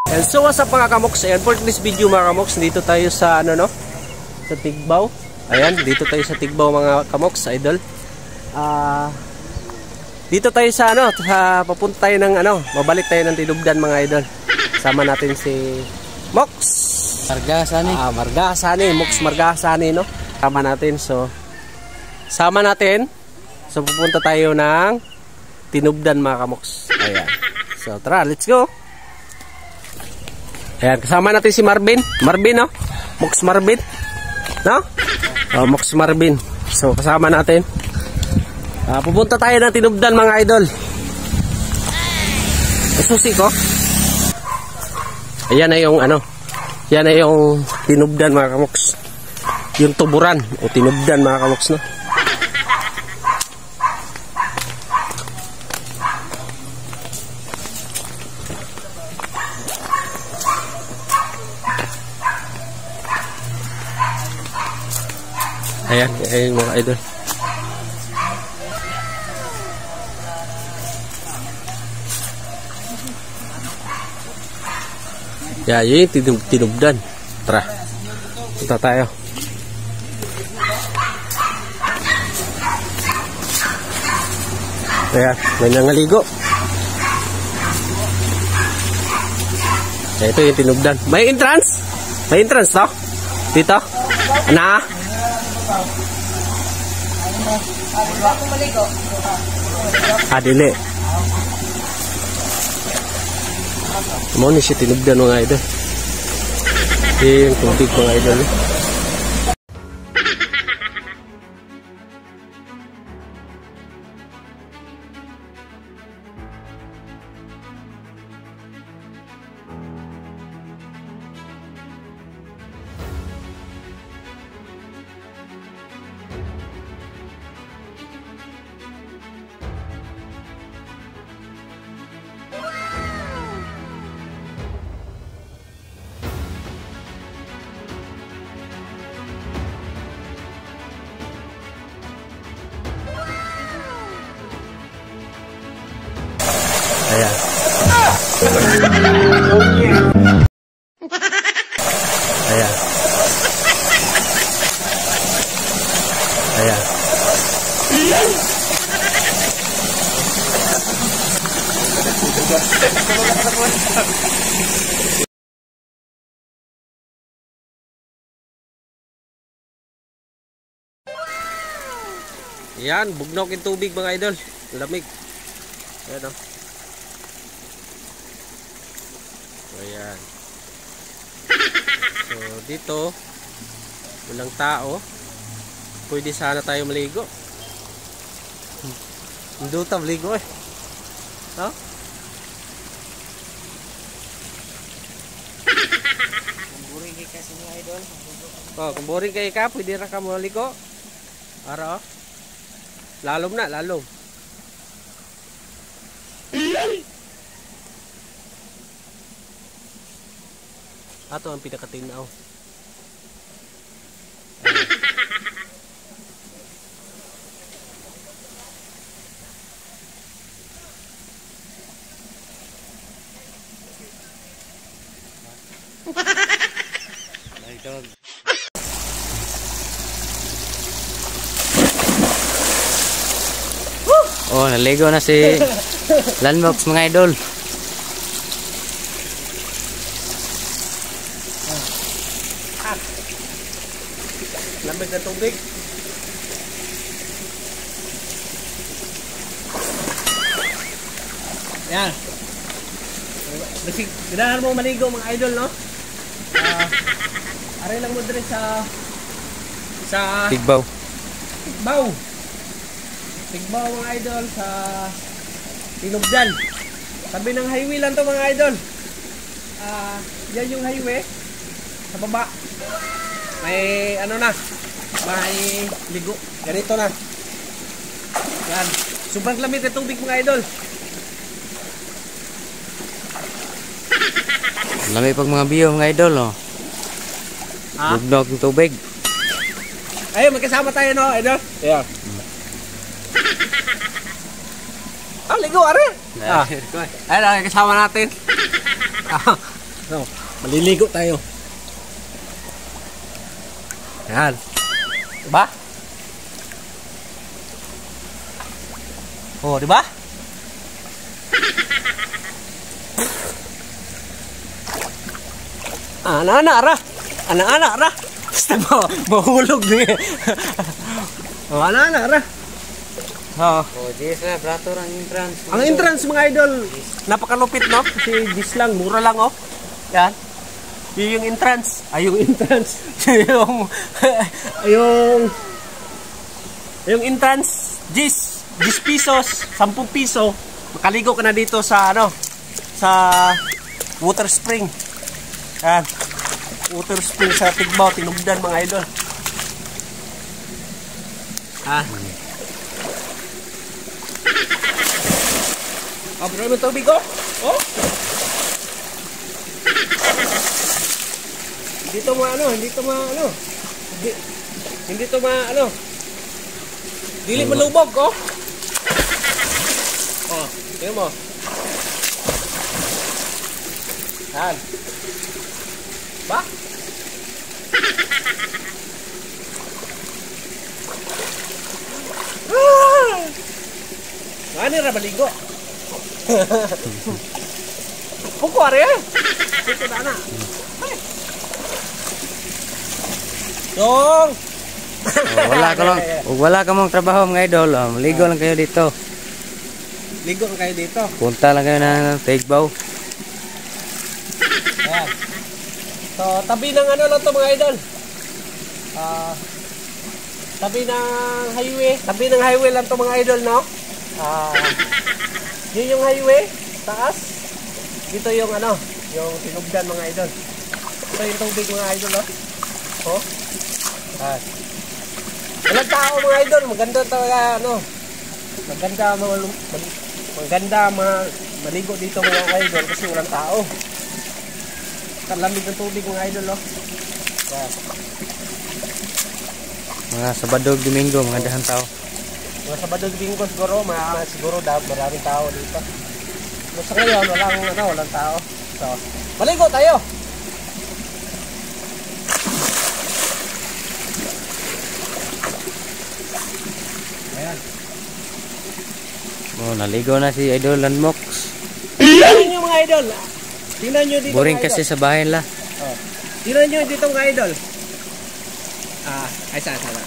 And so what's up mga kamoks? Ayan, for this video mga kamoks, dito tayo sa ano no? Sa Tigbaw. Ayan, dito tayo sa Tigbaw mga kamoks, idol. Dito tayo sa ano, papunta tayo ng ano, mabalik tayo ng Tinubdan mga idol. Sama natin si Mox Margasani. Margasani, Mox Margasani no. Sama natin, so pupunta tayo ng Tinubdan mga kamoks. Ayan. So tara, let's go. Ayan, kasama natin si Marvin, no? Mox Marvin, no? Mox Marvin. So kasama natin. Pupunta tayo ng Tinubdan mga idol. Susi ko. Ayan na yung ano. Yan na yung Tinubdan mga kamoks. Yung tuburan o Tinubdan mga kamoks no. Ayan, ayan mga idol. Ya, yun yung Tinubdan. Tara, punta tayo. Ayan, may nangaligo. Ito yung Tinubdan. May entrance? May entrance to? Dito? Na? Dili. Mau ni siya Tinubdan mga idol. Yung tubig mga idol. Ayan. Ayan. Ayan. Ayan, bugnaw yung tubig mga idol. Lamig. Ayan o. Ayan. So dito walang tao. Pwede sana tayo maligo. Hindi tayo maligo eh. No? Kung boring kayo kasi mga idol. Kung boring kayo ka, pwede na ka maligo. Para oh. Lalom na, lalom. Ato ang pinakatinaw. My dog. Oh, naligo na si Landbox mga idol. Lamig na tubig. Yan. Ganahan mo maligo mga idol, no? Aray lang mo dire sa Tigbaw. Tigbaw mga idol sa Tinubdan. Sabi ng highway lang to mga idol. Yan yung highway. Sa baba. May ano na. May ligo. Ganito na. Yan. Sobrang lamig na tubig mga idol. Lamig pag mga biyo mga idol, oh. Bugnaw yung tubig. Ayun, magkasama tayo no, idol. Yeah. Ah, ligo, are. Ay, lang, kasama natin. No, maliligo tayo. Yan. Diba? Oh, diba? Anak-anak, ra. Anak-anak, ra. Basta mahulog niya. Oh, anak-anak, ra. Oh. Oh, yes na, brato ang entrance. Ang entrance mga idol, napakalupit no? Kasi dis lang, mura lang oh. Yan. Yun yung entrance. Ay, yung entrance. yung entrance, 10 pesos, 10 piso. Makaligo ka na dito sa ano, sa water spring. Yan. Water spring sa Tigbaw, Tinubdan mga idol. Ah. Oh, bro, may tubig oh. Oh. Hindi to ano, hindi to ano. Hindi to ano. Dili malubog oh. Oh, tingnan mo. Yan. Ba? Ano ra baligo? Puko are. Puko na. Dong. Wala ka mong trabaho mga idol. Maligo lang kayo dito. Ligo lang kayo dito. Punta lang kayo ng Tigbaw. Ayan. So, tabi ng ano lang to mga idol. Tabi ng highway. Tabi ng highway lang to mga idol, no? Yun yung highway. Taas. Dito yung ano, yung Tinubdan mga idol. Ito yung tubig mga idol, no? Oh. Walang tao mga idol. Maganda talaga, ano. Maganda maligo dito mga idol kasi walang tao. Kalamig ng tubig mga idol, no? Yan. Mga Sabado, Domingo, mga dahan tao. Mga Sabado, Domingo siguro, siguro maraming tao dito. Sa ngayon, walang tao. So, maligo tayo! Ayan. Oh, naligo na si Idol Landmox. Tingnan nyo mga idol. Tingnan nyo dito Boring mga idol. kasi sa bahay la. Oh. Tingnan nyo dito mga idol. Ay sana.